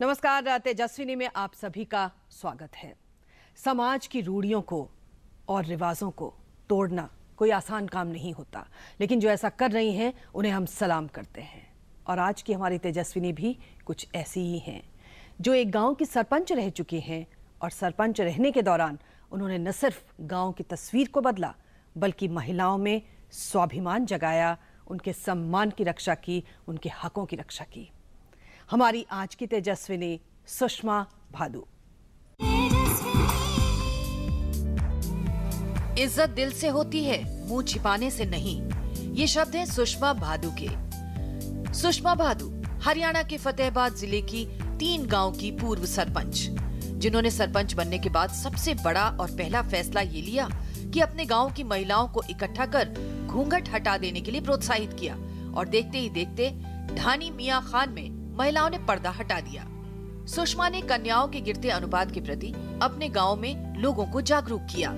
नमस्कार, तेजस्विनी में आप सभी का स्वागत है। समाज की रूढ़ियों को और रिवाजों को तोड़ना कोई आसान काम नहीं होता, लेकिन जो ऐसा कर रही हैं उन्हें हम सलाम करते हैं। और आज की हमारी तेजस्विनी भी कुछ ऐसी ही हैं, जो एक गांव की सरपंच रह चुकी हैं और सरपंच रहने के दौरान उन्होंने न सिर्फ गांव की तस्वीर को बदला, बल्कि महिलाओं में स्वाभिमान जगाया, उनके सम्मान की रक्षा की, उनके हकों की रक्षा की। हमारी आज की तेजस्विनी सुषमा भादु। इज्जत दिल से होती है, मुंह छिपाने से नहीं। ये शब्द हैं सुषमा भादु के। सुषमा भादु हरियाणा के फतेहाबाद जिले की 3 गांव की पूर्व सरपंच, जिन्होंने सरपंच बनने के बाद सबसे बड़ा और पहला फैसला ये लिया कि अपने गांव की महिलाओं को इकट्ठा कर घूंघट हटा देने के लिए प्रोत्साहित किया। और देखते ही देखते ढानी मियां खान में महिलाओं ने पर्दा हटा दिया। सुषमा ने कन्याओं के गिरते अनुपात के प्रति अपने गांव में लोगों को जागरूक किया।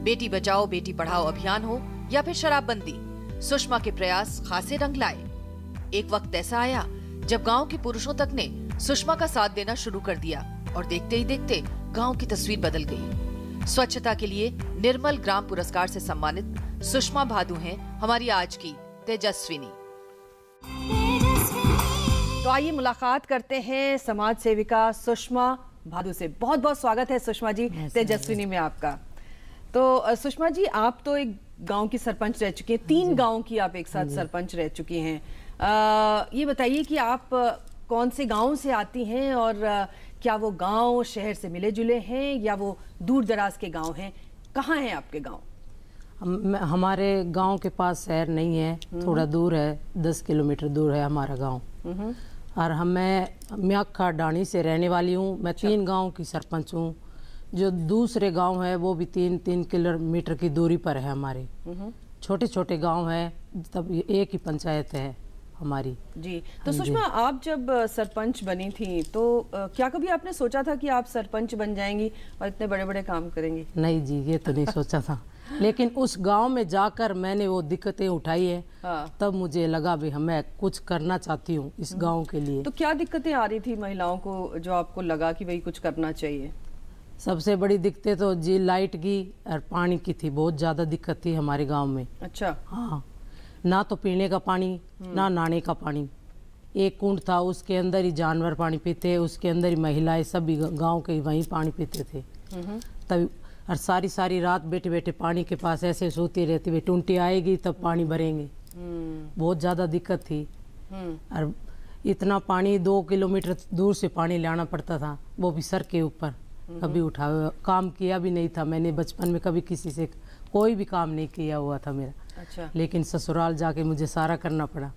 बेटी बचाओ बेटी पढ़ाओ अभियान हो या फिर शराबबंदी, सुषमा के प्रयास खासे रंग लाए। एक वक्त ऐसा आया जब गांव के पुरुषों तक ने सुषमा का साथ देना शुरू कर दिया और देखते ही देखते गांव की तस्वीर बदल गई। स्वच्छता के लिए निर्मल ग्राम पुरस्कार से सम्मानित सुषमा भादु हैं हमारी आज की तेजस्विनी। तो आइए मुलाकात करते हैं समाज सेविका सुषमा भादु से। बहुत बहुत स्वागत है सुषमा जी तेजस्विनी में आपका। तो सुषमा जी, आप तो एक गांव की सरपंच रह चुकी हैं, 3 गांव की आप एक साथ सरपंच रह चुकी हैं। ये बताइए कि आप कौन से गांव से आती हैं और क्या वो गांव शहर से मिले जुले हैं या वो दूर दराज के गांव हैं? कहाँ हैं आपके गांव? हमारे गांव के पास शहर नहीं है, थोड़ा दूर है, 10 किलोमीटर दूर है हमारा गांव। और मैं म्याखा ढाणी से रहने वाली हूँ। मैं 3 गांव की सरपंच हूँ। जो दूसरे गांव है वो भी 3-3 किलोमीटर की दूरी पर है हमारे। छोटे छोटे गांव हैं, तब एक ही पंचायत है हमारी जी। तो सुषमा, आप जब सरपंच बनी थी तो क्या कभी आपने सोचा था कि आप सरपंच बन जाएंगी और इतने बड़े बड़े काम करेंगी? नहीं जी, ये तो नहीं सोचा था। लेकिन उस गांव में जाकर मैंने वो दिक्कतें उठाई है। तब मुझे लगा भी मैं कुछ करना चाहती हूँ इस गांव के लिए। तो क्या दिक्कतें आ रही थी महिलाओं को जो आपको लगा कि भाई कुछ करना चाहिए? सबसे बड़ी दिक्कतें तो जी लाइट की और पानी की थी। बहुत ज्यादा दिक्कत थी हमारे गांव में। अच्छा। हाँ, ना तो पीने का पानी ना नहाने का पानी। एक कुंड था, उसके अंदर ही जानवर पानी पीते, उसके अंदर ही महिलाएं सभी गांव के वहीं पानी पीते थे। तब और सारी सारी रात बैठे बैठे पानी के पास ऐसे सोती रहती, भाई टूंटी आएगी तब पानी भरेंगे। बहुत ज़्यादा दिक्कत थी। और इतना पानी 2 किलोमीटर दूर से पानी लाना पड़ता था, वो भी सर के ऊपर। कभी उठा काम किया भी नहीं था मैंने बचपन में, कभी किसी से कोई भी काम नहीं किया हुआ था मेरा। अच्छा। लेकिन ससुराल जाके मुझे सारा करना पड़ा।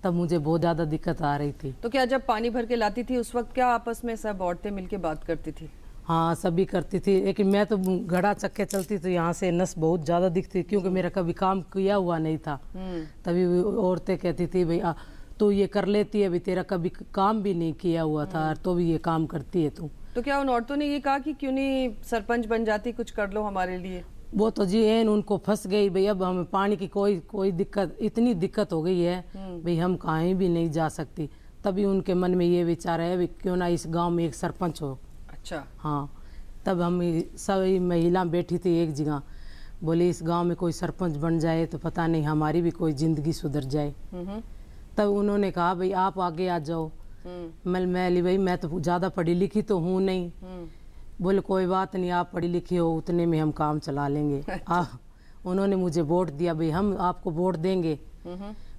तब मुझे बहुत ज़्यादा दिक्कत आ रही थी। तो क्या जब पानी भर के लाती थी उस वक्त क्या आपस में सब औरतें मिलके बात करती थी? हाँ, सभी करती थी, लेकिन मैं तो घड़ा चक्के चलती तो यहाँ से नस बहुत ज़्यादा दिखती, क्योंकि मेरा कभी काम किया हुआ नहीं था। तभी औरतें कहती थी भाई तू ये कर लेती है, भाई तेरा कभी काम भी नहीं किया हुआ था तो भी ये काम करती है तू। तो क्या उन औरतों ने ये कहा कि क्यों नहीं सरपंच बन जाती, कुछ कर लो हमारे लिए? वो तो जी एन उनको फंस गई भाई, अब हमें पानी की कोई दिक्कत, इतनी दिक्कत हो गई है भाई हम कहीं भी नहीं जा सकती। तभी उनके मन में ये विचार है भाई क्यों ना इस गाँव में एक सरपंच हो। अच्छा। हाँ, तब हम सभी महिला बैठी थी एक जगह, बोली इस गांव में कोई सरपंच बन जाए तो पता नहीं हमारी भी कोई जिंदगी सुधर जाए। तब उन्होंने कहा भाई आप आगे आ जाओ। मैं भाई मैं तो ज़्यादा पढ़ी लिखी तो हूँ नहीं। बोले कोई बात नहीं, आप पढ़ी लिखी हो, उतने में हम काम चला लेंगे। उन्होंने मुझे वोट दिया, भाई हम आपको वोट देंगे।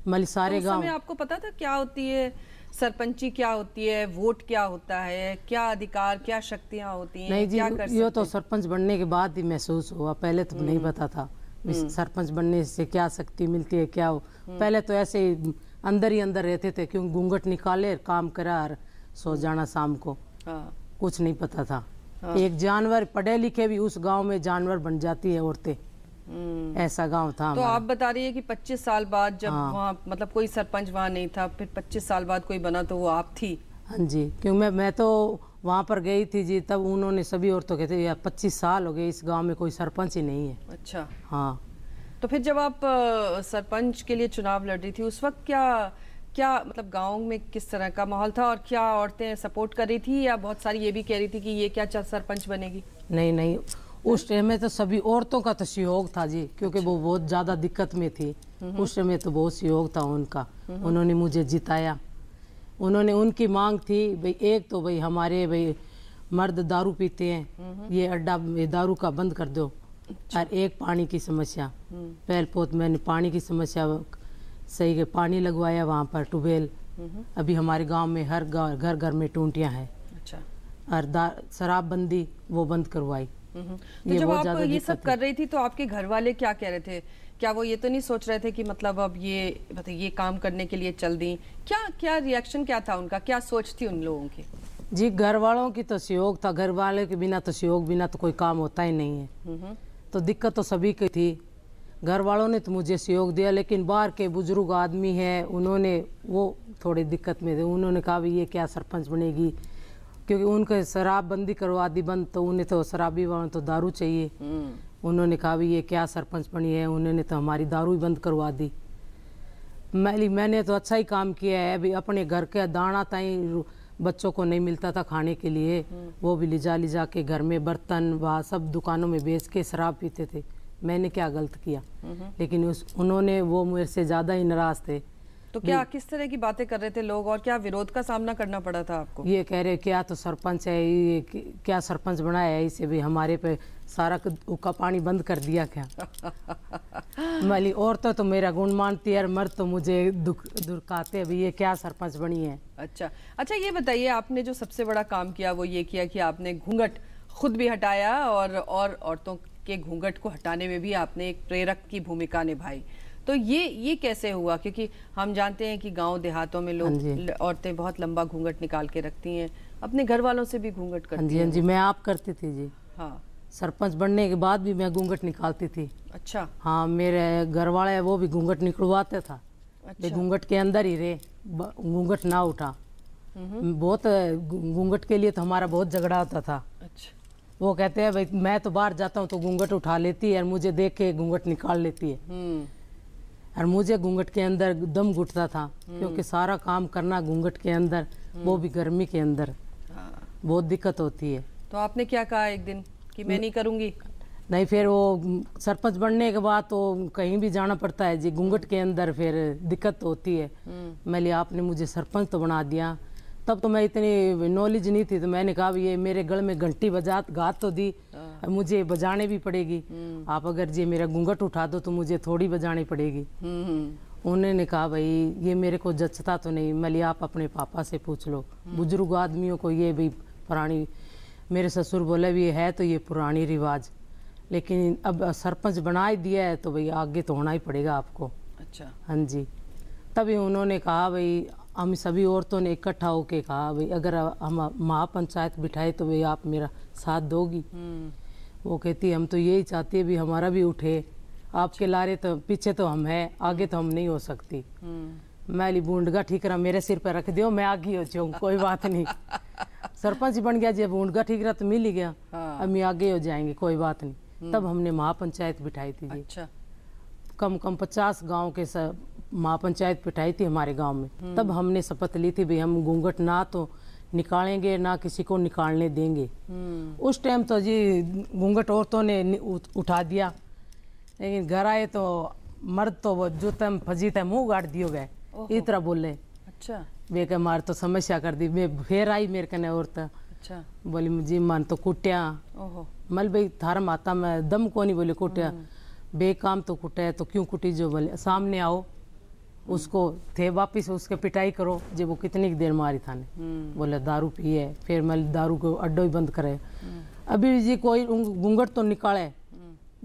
मतलब सारे गाँव। आपको पता था क्या होती है सरपंची, क्या होती है, वोट क्या होता है, क्या अधिकार क्या शक्तियां होती हैं? नहीं जी, ये तो सरपंच बनने के बाद ही महसूस हुआ, पहले तो नहीं पता था सरपंच बनने से क्या शक्ति मिलती है क्या हो। पहले तो ऐसे ही अंदर रहते थे, क्यों घूंघट निकाले काम करा और सो जाना शाम को। कुछ नहीं पता था। एक जानवर, पढ़े लिखे भी उस गांव में जानवर बन जाती है औरतें। ऐसा गांव था। तो आप बता रही है कि 25 साल बाद जब वहाँ मतलब कोई सरपंच वहाँ नहीं था, फिर 25 साल बाद कोई बना तो वो आप थी? हाँ जी, क्यों मैं तो वहाँ पर गई थी जी, तब उन्होंने सभी औरतों कहते यार 25 साल हो गए इस गांव में कोई सरपंच ही नहीं है। अच्छा। हाँ। तो फिर जब आप सरपंच के लिए चुनाव लड़ रही थी उस वक्त क्या क्या मतलब गांव में किस तरह का माहौल था और क्या औरतें सपोर्ट कर रही थी या बहुत सारी ये भी कह रही थी कि ये क्या सरपंच बनेगी? नहीं नहीं, उस टाइम में तो सभी औरतों का तो सहयोग था जी, क्योंकि वो बहुत ज़्यादा दिक्कत में थी। उस टाइम में तो बहुत सहयोग था उनका, उन्होंने मुझे जिताया। उन्होंने उनकी मांग थी भाई, एक तो भाई हमारे भाई मर्द दारू पीते हैं, ये अड्डा दारू का बंद कर दो। और एक पानी की समस्या, पहल पोत मैंने पानी की समस्या सही के पानी लगवाया वहाँ पर ट्यूबवेल। अभी हमारे गांव में हर घर घर में टूंटियाँ हैं। अच्छा। और शराबबंदी वो बंद करवाई। तो जब आप ये सब कर रही थी तो आपके घर वाले क्या कह रहे थे? क्या वो ये तो नहीं सोच रहे थे कि मतलब अब ये काम करने के लिए चल दी? क्या रिएक्शन क्या था उनका, क्या सोच थी उन लोगों की? जी घर वालों की तो सहयोग था, घर वाले के बिना तो सहयोग बिना तो कोई काम होता ही नहीं है। तो दिक्कत तो सभी की थी। घर वालों ने तो मुझे सहयोग दिया, लेकिन बाहर के बुजुर्ग आदमी हैं, उन्होंने वो थोड़ी दिक्कत में थे। उन्होंने कहा भी ये क्या सरपंच बनेगी, क्योंकि उनके शराबबंदी करवा दी बंद, तो उन्हें तो शराबी वालों तो दारू चाहिए। उन्होंने कहा भी ये क्या सरपंच बनी है, उन्होंने तो हमारी दारू ही बंद करवा दी। मैंने तो अच्छा ही काम किया है। अभी अपने घर के दाना ताई बच्चों को नहीं मिलता था खाने के लिए, वो भी लिजा के घर में बर्तन व सब दुकानों में बेच के शराब पीते थे। मैंने क्या गलत किया? लेकिन उन्होंने वो मेरे से ज़्यादा ही नाराज थे। तो क्या किस तरह की बातें कर रहे थे लोग और क्या विरोध का सामना करना पड़ा था आपको? ये कह रहे क्या तो सरपंच है, ये क्या सरपंच बनाया है, इसे भी हमारे पे सारा का पानी बंद कर दिया क्या? माली औरतों तो मेरा गुण मानती है, मर्द तो मुझे दुर्काते अभी ये क्या सरपंच बनी है। अच्छा ये बताइए, आपने जो सबसे बड़ा काम किया वो ये किया कि आपने घूंघट खुद भी हटाया और औरतों के घूंघट को हटाने में भी आपने एक प्रेरक की भूमिका निभाई। तो ये कैसे हुआ? क्योंकि हम जानते हैं कि गांव देहातों में लोग औरतें बहुत लंबा घूंघट निकाल के रखती हैं, अपने घर वालों से भी घूंघट करती हैं। हाँ जी, मैं आप करती थी जी। हाँ, सरपंच बनने के बाद भी मैं घूंघट निकालती थी। अच्छा। हाँ, मेरे घर वाले वो भी घूंघट निकलवाते था। अच्छा। घूंघट के अंदर ही रहे, घूंघट ना उठा। बहुत घूंघट के लिए तो हमारा बहुत झगड़ा होता था। अच्छा। वो कहते हैं भाई मैं तो बाहर जाता हूँ तो घूंघट उठा लेती है और मुझे देख के घूंघट निकाल लेती है। और मुझे घूंघट के अंदर दम घुटता था, क्योंकि सारा काम करना घूंघट के अंदर, वो भी गर्मी के अंदर, बहुत दिक्कत होती है। तो आपने क्या कहा एक दिन कि मैं नहीं करूँगी? नहीं, फिर वो सरपंच बनने के बाद तो कहीं भी जाना पड़ता है जी, घूंघट के अंदर फिर दिक्कत होती है। मैंने आपने मुझे सरपंच तो बना दिया। तब तो मैं इतनी नॉलेज नहीं थी, तो मैंने कहा ये मेरे गले में घंटी गात तो दी, मुझे बजाने भी पड़ेगी। आप अगर जी मेरा घूंघट उठा दो तो मुझे थोड़ी बजानी पड़ेगी। उन्होंने कहा भाई ये मेरे को जचता तो नहीं। मैं आप अपने पापा से पूछ लो, बुजुर्ग आदमियों को ये भी पुरानी, मेरे ससुर बोले भी है तो ये पुरानी रिवाज, लेकिन अब सरपंच बना ही दिया है तो भाई आगे तो होना ही पड़ेगा आपको। अच्छा। हाँ जी। तभी उन्होंने कहा भाई, हम सभी औरतों ने इकट्ठा होके कहा भाई अगर हम महापंचायत बिठाए तो भाई आप मेरा साथ दोगी? वो कहती हम तो यही चाहती है भी हमारा भी उठे, आपके लारे तो पीछे तो हम हैं, आगे तो हम नहीं हो सकती। मैं ली बूंदगा ठीक रहा, मेरे सिर पर रख दियो, मैं आगे हो जाऊँ, कोई बात नहीं। सरपंच बन गया, जब बूंदगा ठीक रहा तो मिल ही गया। अब मैं आगे हो जाएंगे, कोई बात नहीं। तब हमने महापंचायत बिठाई थी जी। अच्छा। कम 50 गाँव के महापंचायत बिठाई थी हमारे गांव में। तब हमने शपथ ली थी भाई हम घूंघट ना तो निकालेंगे ना किसी को निकालने देंगे। उस टाइम तो जी घूंघट औरतों ने उठा दिया, लेकिन घर आए तो मर्द तो वो जो तम फजी था मुंह गाड़ दियो गए, इस तरह बोले। अच्छा। वे के मार तो समस्या कर दी। मैं फिर आई मेरे कने औरत। अच्छा। बोली मुझे मन तो कुटिया, मल भाई थारा माता में दम को नहीं, बोले कुटिया बेकाम तो कुटे तो क्यों कुटी, जो बोले सामने आओ उसको थे वापिस उसके पिटाई करो, जब वो कितनी देर मारी था ने। बोले दारू पिए, फिर मैं दारू को अड्डो ही बंद करे। अभी जी कोई घूंघट तो निकाले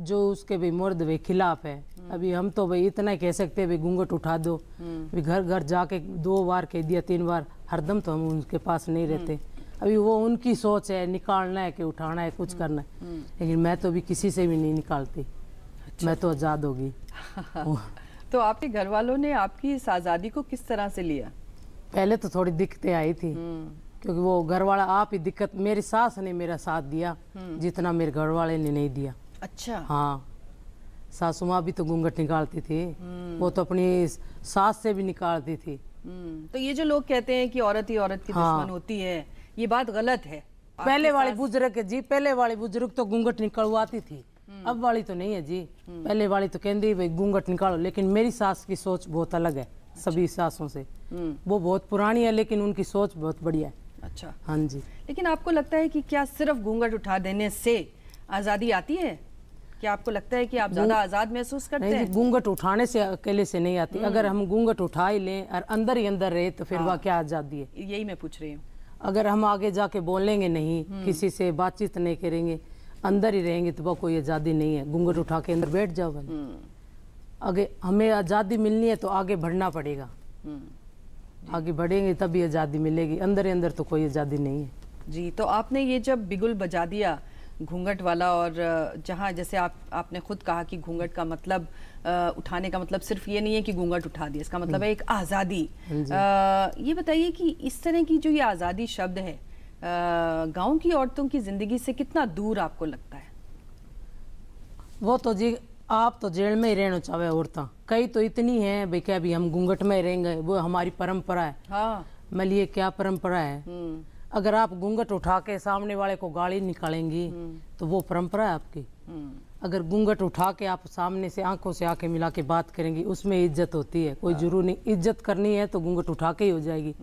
जो उसके भाई मर्द भाई खिलाफ है। अभी हम तो भाई इतना ही कह सकते हैं भाई घूंघट उठा दो। भी घर घर जाके 2 बार कह दिया 3 बार, हरदम तो हम उनके पास नहीं रहते। अभी वो उनकी सोच है, निकालना है कि उठाना है, कुछ करना है, लेकिन मैं तो अभी किसी से भी नहीं निकालती। अच्छा। मैं तो आज़ाद होगी। तो आपके घर वालों ने आपकी इस आज़ादी को किस तरह से लिया? पहले तो थोड़ी दिक्कतें आई थी, क्योंकि वो घर वाला आप ही दिक्कत, मेरी सास ने मेरा साथ दिया जितना मेरे घर वाले ने नहीं दिया। अच्छा। हाँ, सासू माँ भी तो घूंघट निकालती थी, वो तो अपनी सास से भी निकालती थी। तो ये जो लोग कहते हैं कि औरत ही औरत की दुश्मन होती है, ये बात गलत है। पहले वाली बुजुर्ग है जी, पहले वाली बुजुर्ग तो घूंघट निकलवाती थी, अब वाली तो नहीं है जी। पहले वाली तो कहती भाई घूंघट निकालो, लेकिन मेरी सास की सोच बहुत अलग है सभी सासों से। वो बहुत पुरानी है लेकिन उनकी सोच बहुत बढ़िया है। अच्छा, हाँ जी। लेकिन आपको लगता है कि क्या सिर्फ घूंघट उठा देने से आजादी आती है? क्या आपको लगता है कि आप ज्यादा आजाद महसूस करते हैं? नहीं, घूंघट उठाने से अकेले से नहीं आती। अगर हम घूंघट उठा ही लें और अंदर ही अंदर रहे तो फिर वह क्या आजादी है? यही मैं पूछ रही हूँ। अगर हम आगे जाके बोलेंगे नहीं, किसी से बातचीत नहीं करेंगे, अंदर ही रहेंगे तो वो कोई आजादी नहीं है। घूंघट उठा के अंदर बैठ जाओ भाई। आगे हमें आजादी मिलनी है तो आगे बढ़ना पड़ेगा, आगे बढ़ेंगे तभी आजादी मिलेगी। अंदर ही अंदर तो कोई आजादी नहीं है जी। तो आपने ये जब बिगुल बजा दिया घूंघट वाला, और जहाँ जैसे आपने खुद कहा कि घूंघट का मतलब उठाने का मतलब सिर्फ ये नहीं है कि घूंघट उठा दिया, इसका मतलब है एक आज़ादी। ये बताइए कि इस तरह की जो ये आज़ादी शब्द है गांव की औरतों की जिंदगी से कितना दूर आपको लगता है? वो तो जी आप तो जेल में ही रहना चाहे औरतें, कई तो इतनी हैं भाई क्या अभी हम घूंघट में रहेंगे, वो हमारी परंपरा है। हाँ, मैं लिए क्या परंपरा है? अगर आप घूंघट उठा के सामने वाले को गाली निकालेंगी तो वो परंपरा है आपकी। अगर घूंघट उठा के आप सामने से आंखों से आंखें मिला के बात करेंगी उसमें इज्जत होती है। कोई जरूर नहीं, इज्जत करनी है तो घूंघट उठा के ही हो जाएगी।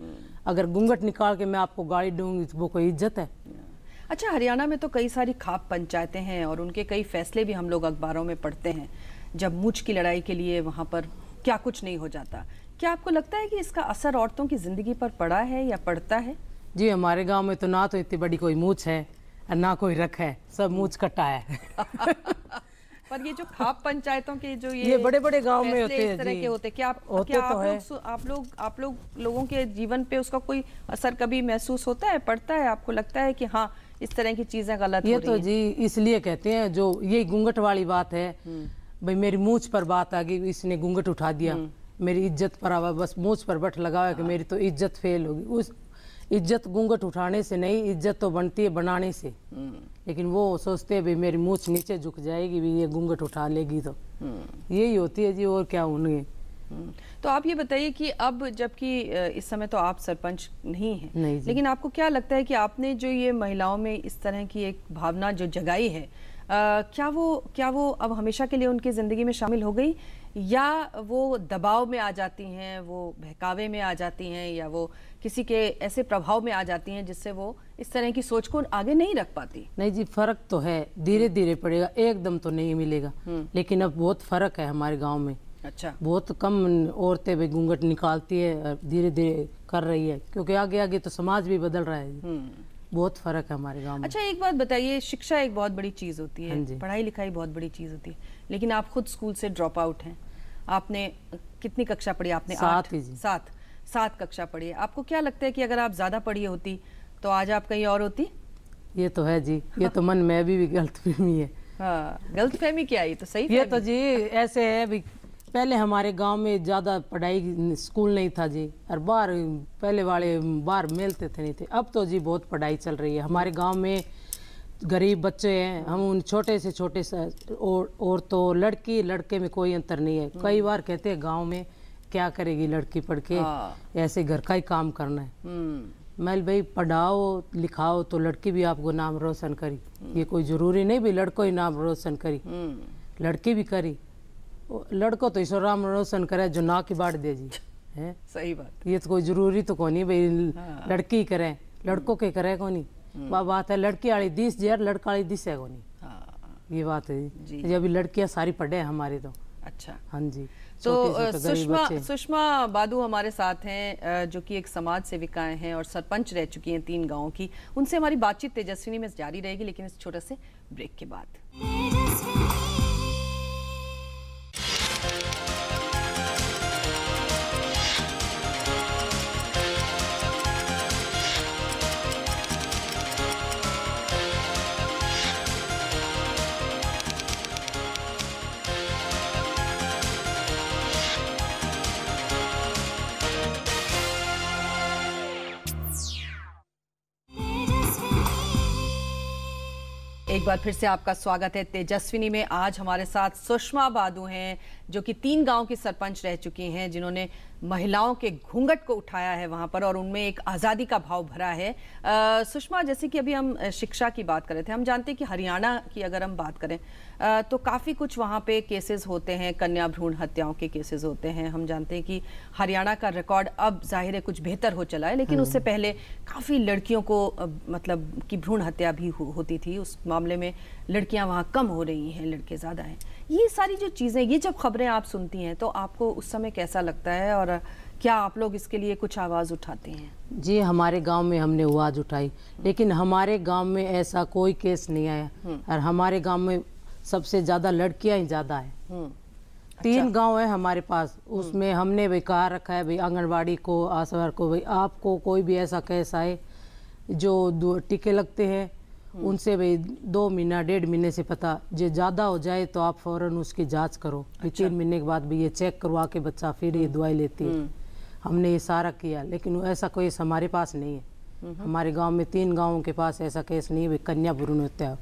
अगर घूंघट निकाल के मैं आपको गाली दूंगी तो वो कोई इज्जत है? अच्छा, हरियाणा में तो कई सारी खाप पंचायतें हैं और उनके कई फैसले भी हम लोग अखबारों में पढ़ते हैं। जब मूछ की लड़ाई के लिए वहाँ पर क्या कुछ नहीं हो जाता, क्या आपको लगता है कि इसका असर औरतों की जिंदगी पर पड़ा है या पड़ता है? जी, हमारे गांव में तो ना तो इतनी बड़ी कोई मूछ है और ना कोई रख है, सब मूछ कट्टा है। पर ये जो खाप पंचायतों के जो ये बड़े बड़े गांव में होते हैं इस तरह जी। के होते, क्या आप लोग लोगों के जीवन पे उसका कोई असर कभी महसूस होता है, पड़ता है? आपको लगता है कि हाँ इस तरह की चीजें गलत हो रही ये तो जी इसलिए कहते हैं, जो ये घूंघट वाली बात है भाई, मेरी मूछ पर बात आ गई, इसने घूंघट उठा दिया, मेरी इज्जत पर आवा, बस मूछ पर बट लगाया कि मेरी तो इज्जत फेल होगी। उस इज्जत घूंघट उठाने से नहीं, इज्जत तो बनती है बनाने से। लेकिन वो सोचते हैं भाई मेरी मूछ नीचे झुक जाएगी भी, ये घूंघट उठा लेगी तो यही होती है जी, और क्या होंगे। तो आप ये बताइए कि अब जबकि इस समय तो आप सरपंच नहीं हैं, लेकिन आपको क्या लगता है कि आपने जो ये महिलाओं में इस तरह की एक भावना जो जगाई है, क्या वो अब हमेशा के लिए उनकी जिंदगी में शामिल हो गई, या वो दबाव में आ जाती हैं, वो बहकावे में आ जाती हैं, या वो किसी के ऐसे प्रभाव में आ जाती हैं जिससे वो इस तरह की सोच को आगे नहीं रख पाती? नहीं जी, फर्क तो है, धीरे धीरे पड़ेगा, एकदम तो नहीं मिलेगा, लेकिन अब बहुत फर्क है हमारे गाँव में। अच्छा, बहुत कम औरतें भी घूंघट निकालती है, धीरे धीरे कर रही है, क्योंकि आगे आगे तो समाज भी बदल रहा है। बहुत फर्क है हमारे गांव में। अच्छा, एक बात बताइए, शिक्षा एक बहुत बड़ी चीज होती है, पढ़ाई लिखाई बहुत बड़ी चीज होती है, लेकिन आप खुद स्कूल से ड्रॉप आउट हैं। आपने कितनी कक्षा पढ़ी? आपने 7 कक्षा पढ़ी है। आपको क्या लगता है कि अगर आप ज्यादा पढ़ी होती तो आज आप कहीं और होती? ये तो है जी, ये तो मन में भी गलतफहमी है। हाँ, गलतफहमी क्या है? तो सही ये तो जी ऐसे है भी, पहले हमारे गांव में ज़्यादा पढ़ाई स्कूल नहीं था जी, और बाहर पहले वाले बाहर मिलते थे नहीं थे। अब तो जी बहुत पढ़ाई चल रही है हमारे गांव में, गरीब बच्चे हैं हम, उन छोटे से छोटे और तो लड़की लड़के में कोई अंतर नहीं है। कई बार कहते हैं गांव में क्या करेगी लड़की पढ़ के, ऐसे घर का ही काम करना है। मैं भाई पढ़ाओ लिखाओ तो लड़की भी आपको नाम रोशन करी, ये कोई जरूरी नहीं भी लड़को ही नाम रोशन करी, लड़की भी करी। लड़को तो ईश्वर राम रोशन करे जो ना की बाढ़ दे जी है। सही बात, ये तो कोई जरूरी तो कोनी भाई लड़की करे, लड़कों के करे कोनी। वह बात है, लड़की वाली दिस यार, लड़का वाली दिस है कोनी। ये बात है जी, जब लड़कियां सारी पढ़े हैं हमारे तो। अच्छा, हाँ जी। तो सुषमा बादू हमारे साथ हैं, जो कि एक समाज सेविकाएं हैं और सरपंच रह चुकी हैं 3 गांवों की। उनसे हमारी बातचीत तेजस्विनी में जारी रहेगी, लेकिन इस छोटे से ब्रेक के बाद। एक बार फिर से आपका स्वागत है तेजस्विनी में। आज हमारे साथ सुषमा बादू हैं जो कि 3 गांव की सरपंच रह चुकी हैं, जिन्होंने महिलाओं के घूंघट को उठाया है वहां पर और उनमें एक आज़ादी का भाव भरा है। सुषमा, जैसे कि अभी हम शिक्षा की बात कर रहे थे, हम जानते हैं कि हरियाणा की अगर हम बात करें तो काफ़ी कुछ वहाँ पे केसेस होते हैं, कन्या भ्रूण हत्याओं के केसेस होते हैं। हम जानते हैं कि हरियाणा का रिकॉर्ड अब जाहिर है कुछ बेहतर हो चला है, लेकिन उससे पहले काफ़ी लड़कियों को मतलब की भ्रूण हत्या भी होती थी। उस मामले में लड़कियां वहाँ कम हो रही हैं, लड़के ज़्यादा हैं। ये सारी जो चीज़ें, ये जब खबरें आप सुनती हैं तो आपको उस समय कैसा लगता है और क्या आप लोग इसके लिए कुछ आवाज़ उठाते हैं? जी, हमारे गांव में हमने आवाज़ उठाई, लेकिन हमारे गांव में ऐसा कोई केस नहीं आया और हमारे गांव में सबसे ज़्यादा लड़कियां ही ज़्यादा है। 3 गांव है हमारे पास, उसमें हमने भी कहा रखा है भाई आंगनबाड़ी को, आशा को, भाई आपको कोई भी ऐसा केस आए जो टीके लगते हैं उनसे भाई 2 महीना 1.5 महीने से पता, जो ज़्यादा हो जाए तो आप फौरन उसकी जांच करो। 3 महीने के बाद भी ये चेक करवा के बच्चा फिर ये दवाई लेती है। हमने ये सारा किया, लेकिन ऐसा कोई हमारे पास नहीं है। हमारे गांव में 3 गांवों के पास ऐसा केस नहीं है कन्या भ्रूण हत्या।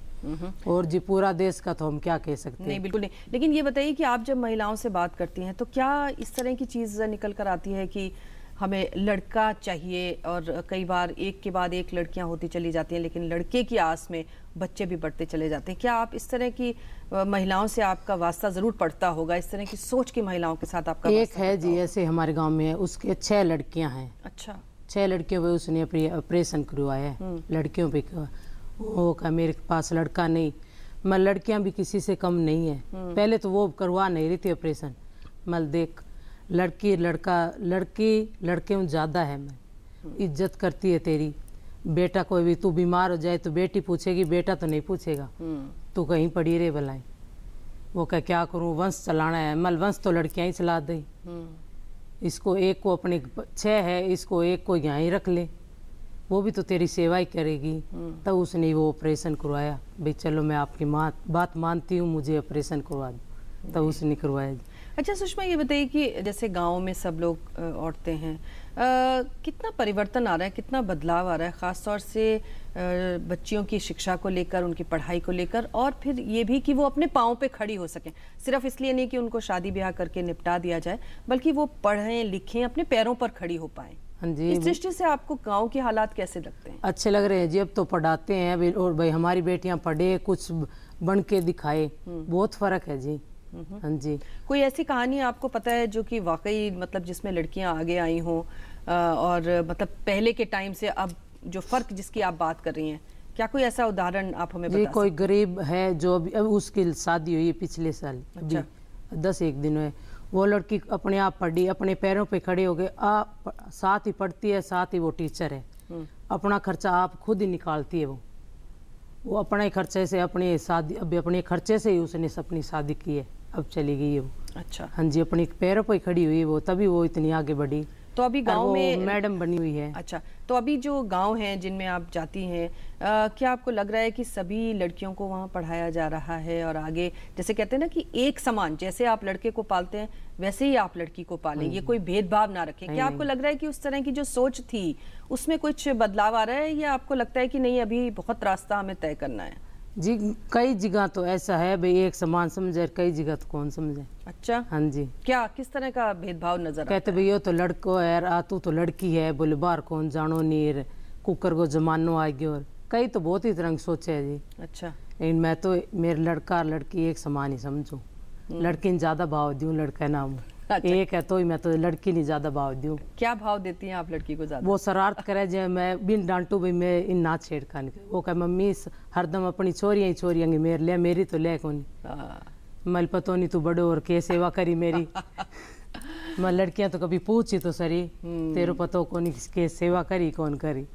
और जी पूरा देश का तो हम क्या कह सकते हैं। नहीं, बिल्कुल नहीं। लेकिन ये बताइए कि आप जब महिलाओं से बात करती हैं तो क्या इस तरह की चीज़ निकल कर आती है कि हमें लड़का चाहिए, और कई बार एक के बाद एक लड़कियां होती चली जाती हैं, लेकिन लड़के की आस में बच्चे भी बढ़ते चले जाते हैं? क्या आप इस तरह की महिलाओं से आपका वास्ता जरूर पड़ता होगा? इस तरह की सोच की महिलाओं के साथ आपका एक है जी, ऐसे हमारे गांव में है, उसके 6 लड़कियां हैं। अच्छा, 6 लड़कियों पे उसने ऑपरेशन करवाया है। लड़कियों पे वो का मेरे पास लड़का नहीं, मैं लड़कियां भी किसी से कम नहीं है। पहले तो वो करवा नहीं रही थी ऑपरेशन, मैं देख लड़की लड़का लड़के में ज़्यादा है। मैं इज्जत करती है तेरी। बेटा कोई भी तू बीमार हो जाए तो बेटी पूछेगी, बेटा तो नहीं पूछेगा। तू कहीं पड़ी रहे भलाई। वो क्या करूँ, वंश चलाना है। मल वंश तो लड़कियां ही चला दे। इसको एक को अपने 6 है, इसको एक को यहाँ ही रख ले, वो भी तो तेरी सेवा ही करेगी। तब उसने वो ऑपरेशन करवाया। भाई चलो मैं आपकी बात मानती हूँ, मुझे ऑपरेशन करवा दो। तब उसने करवाया। अच्छा सुषमा, ये बताइए कि जैसे गांव में सब लोग औरतें हैं, कितना परिवर्तन आ रहा है, कितना बदलाव आ रहा है, ख़ास तौर से बच्चियों की शिक्षा को लेकर, उनकी पढ़ाई को लेकर, और फिर ये भी कि वो अपने पाँव पे खड़ी हो सकें। सिर्फ इसलिए नहीं कि उनको शादी ब्याह करके निपटा दिया जाए, बल्कि वो पढ़ें लिखें, अपने पैरों पर खड़ी हो पाएं। हाँ जी। इस दृष्टि से आपको गाँव के हालात कैसे लगते हैं? अच्छे लग रहे हैं जी। अब तो पढ़ाते हैं और भाई हमारी बेटियाँ पढ़े, कुछ बन के दिखाए, बहुत फ़र्क है जी। हाँ जी। कोई ऐसी कहानी आपको पता है जो कि वाकई मतलब जिसमें लड़कियां आगे आई हों, और मतलब पहले के टाइम से अब जो फर्क जिसकी आप बात कर रही हैं, क्या कोई ऐसा उदाहरण आप हमें बता? कोई गरीब है जो अभी उसकी शादी हुई है पिछले साल। अच्छा। 10-1 दिन हुए। वो लड़की अपने आप पढ़ी, अपने पैरों पे खड़े हो गए। साथ ही पढ़ती है, साथ ही वो टीचर है। अपना खर्चा आप खुद ही निकालती है। वो अपने खर्चे से अपनी शादी, अभी अपने खर्चे से ही उसने अपनी शादी की है। अब चली गई है वो। अच्छा। हाँ जी, अपने पैरों पर खड़ी हुई है वो, तभी वो इतनी आगे बढ़ी। तो अभी गांव में मैडम बनी हुई है। अच्छा, तो अभी जो गांव हैं जिनमें आप जाती हैं, क्या आपको लग रहा है कि सभी लड़कियों को वहां पढ़ाया जा रहा है और आगे, जैसे कहते हैं ना कि एक समान, जैसे आप लड़के को पालते हैं वैसे ही आप लड़की को पालें, ये कोई भेदभाव ना रखें? क्या आपको लग रहा है कि उस तरह की जो सोच थी उसमें कुछ बदलाव आ रहा है, या आपको लगता है कि नहीं अभी बहुत रास्ता हमें तय करना है? जी, कई जगह तो ऐसा है भाई एक समान समझे, कई जगह तो कौन समझे। अच्छा। हाँ जी। क्या किस तरह का भेदभाव नजर कहते भाई यो तो लड़को है, आ तू तो लड़की है, बोले बाहर कौन जानो नीर, कुकर को जमानो आ गयो। कई तो बहुत ही तरह की सोचे है जी। अच्छा। लेकिन मैं तो मेरे लड़का लड़की एक समान ही समझू। लड़की ने ज्यादा भाव दूं, लड़का नाम एक है तो ही मैं तो लड़की नहीं ज्यादा भाव दूं। क्या भाव देती हैं आप लड़की को ज्यादा? वो शरारत करे जे मैं बिन डांटू भाई मैं इन ना छेड़खानी। वो कहे मम्मी हरदम अपनी छोरियां ही छोरियां मेरे ले, मेरी तो ले कौन। मल पतो नहीं तू बड़ो और के सेवा करी मेरी। मैं लड़कियां तो कभी पूछी तो सरी, तेरो पतो कौन के सेवा करी कौन करी।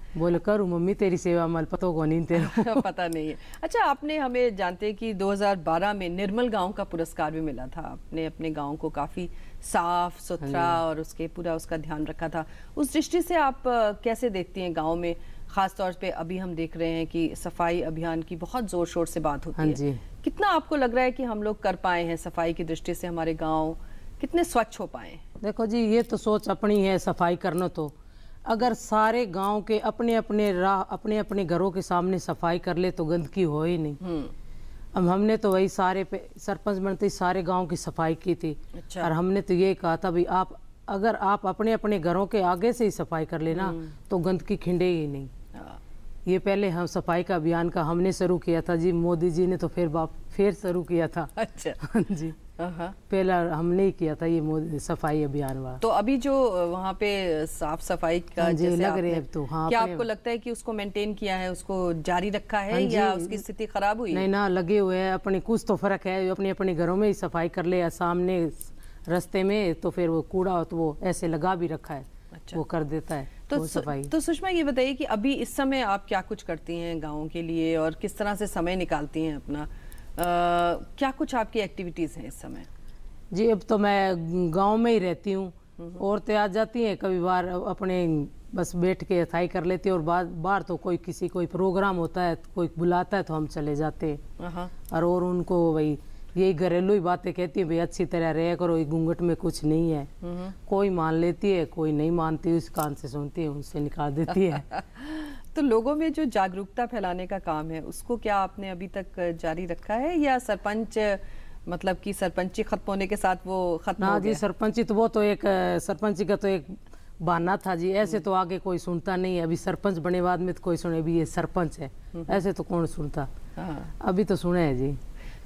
बोले करूँ मम्मी तेरी सेवा, मल पतो को नहीं तेरे पता नहीं है। अच्छा, आपने हमें जानते हैं कि 2012 में निर्मल गांव का पुरस्कार भी मिला था। आपने अपने गांव को काफी साफ सुथरा और उसके पूरा उसका ध्यान रखा था। उस दृष्टि से आप कैसे देखती हैं गांव में, खास तौर पे अभी हम देख रहे हैं कि सफाई अभियान की बहुत जोर शोर से बात होती है, कितना आपको लग रहा है कि हम लोग कर पाए हैं सफाई की दृष्टि से, हमारे गाँव कितने स्वच्छ हो पाए? देखो जी, ये तो सोच अपनी है सफाई करना, तो अगर सारे गांव के अपने अपने घरों के सामने सफाई कर ले तो गंदगी हो ही नहीं। अब हमने तो वही सारे सरपंच बनते ही सारे गांव की सफाई की थी। अच्छा। और हमने तो ये कहा था भाई अगर आप अपने अपने घरों के आगे से ही सफाई कर लेना तो गंदगी खिंडे ही नहीं। ये पहले हम सफाई का अभियान का हमने शुरू किया था जी, मोदी जी ने तो फिर शुरू किया था। अच्छा जी पहला हमने ही किया था ये मोदी सफाई अभियान वाला। तो अभी जो वहाँ पे साफ सफाई का जी जैसे लग रहे हैं तो हाँ, क्या आपको लगता है कि उसको मेंटेन किया है, उसको जारी रखा है या उसकी स्थिति खराब हुई? नहीं ना, लगे हुए हैं। अपने कुछ तो फर्क है, अपने अपने घरों में ही सफाई कर ले, सामने रास्ते में तो फिर वो कूड़ा तो वो ऐसे लगा भी रखा है। अच्छा। वो कर देता है तो सफाई। तो सुषमा ये बताइए कि अभी इस समय आप क्या कुछ करती हैं गाँव के लिए और किस तरह से समय निकालती हैं अपना? क्या कुछ आपकी एक्टिविटीज हैं इस समय? जी अब तो मैं गांव में ही रहती हूँ। औरतें आ जाती हैं कभी बार, अपने बस बैठ के अथाई कर लेती है। और बार तो कोई प्रोग्राम होता है, कोई बुलाता है तो हम चले जाते हैं। और उनको वही यही घरेलू ही बातें कहती है, भाई अच्छी तरह रह करो, घूंघट में कुछ नहीं है। कोई मान लेती है, कोई नहीं मानती, उस कान से सुनती है, उनसे निकाल देती है। तो लोगों में जो जागरूकता फैलाने का काम है उसको क्या आपने अभी तक जारी रखा है या सरपंच मतलब कि सरपंची खत्म होने के साथ वो खत्म हो गया? जी सरपंची तो वो तो एक सरपंची का तो एक बहाना था जी, ऐसे तो आगे कोई सुनता नहीं है। अभी सरपंच बने बाद में तो कोई सुने भी ये सरपंच है, ऐसे तो कौन सुनता। अभी तो सुने है जी।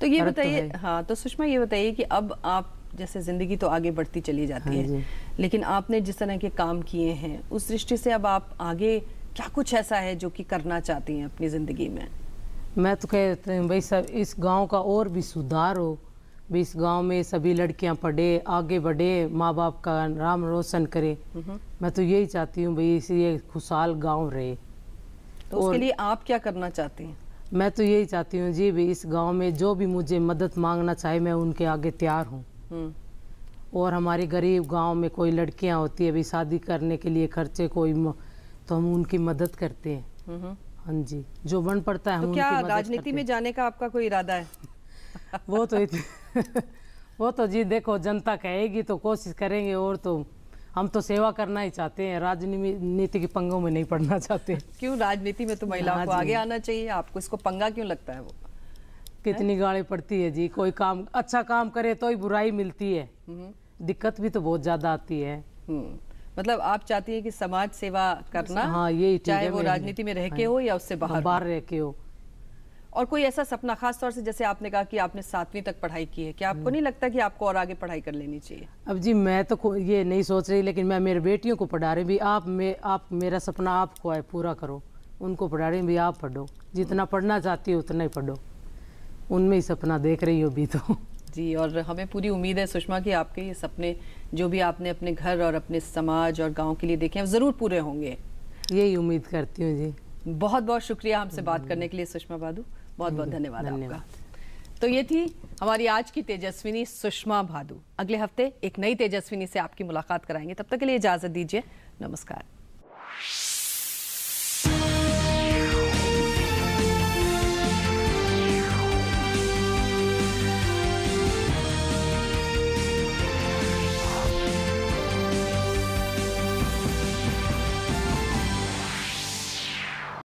तो ये बताइए हाँ, तो सुषमा ये बताइए कि अब आप जैसे जिंदगी तो आगे बढ़ती चली जाती है, लेकिन आपने जिस तरह के काम किए हैं उस दृष्टि से अब आप आगे क्या कुछ ऐसा है जो कि करना चाहती हैं अपनी जिंदगी में? मैं तो कहती हूँ भाई सब इस गांव का और भी सुधार हो, भी इस गांव में सभी लड़कियां पढ़े, आगे बढ़े, माँ बाप का नाम रोशन करे। मैं तो यही चाहती हूँ भाई ये खुशहाल गांव रहे। तो उसके लिए आप क्या करना चाहती हैं? मैं तो यही चाहती हूँ जी भाई इस गांव में जो भी मुझे मदद मांगना चाहे मैं उनके आगे तैयार हूँ। और हमारे गरीब गांव में कोई लड़कियां होती है भी शादी करने के लिए खर्चे कोई तो हम उनकी मदद करते हैं। हाँ जी, जो बन पड़ता है। तो क्या राजनीति में जाने का आपका कोई इरादा है? वो तो जी देखो जनता कहेगी तो कोशिश करेंगे, और तो हम तो सेवा करना ही चाहते हैं, राजनीति के पंगों में नहीं पड़ना चाहते। क्यों? राजनीति में तो महिलाओं को आगे आना चाहिए, आपको इसको पंगा क्यों लगता है? वो कितनी गाली पड़ती है जी, कोई काम अच्छा काम करे तो ही बुराई मिलती है, दिक्कत भी तो बहुत ज्यादा आती है। मतलब आप चाहती है कि समाज सेवा करना, हाँ यही चाहे वो राजनीति में रह के हो या उससे बाहर रह के हो। और कोई ऐसा सपना, खास तौर से जैसे आपने कहा कि आपने 7वीं तक पढ़ाई की है, क्या आपको नहीं लगता कि आपको और आगे पढ़ाई कर लेनी चाहिए? अब जी मैं तो ये नहीं सोच रही, लेकिन मैं मेरे बेटियों को पढ़ा रही भी। आप मेरा सपना आपको है पूरा करो, उनको पढ़ा रही भी आप पढ़ो, जितना पढ़ना चाहती हो उतना ही पढ़ो, उनमें ही सपना देख रही हो भी तो। जी, और हमें पूरी उम्मीद है सुषमा कि आपके ये सपने जो भी आपने अपने घर और अपने समाज और गाँव के लिए देखे हैं जरूर पूरे होंगे, यही उम्मीद करती हूँ जी। बहुत बहुत शुक्रिया हमसे बात करने के लिए सुषमा भादू, बहुत बहुत धन्यवाद आपका। तो ये थी हमारी आज की तेजस्विनी सुषमा भादू। अगले हफ्ते एक नई तेजस्विनी से आपकी मुलाकात कराएंगे, तब तक के लिए इजाजत दीजिए, नमस्कार।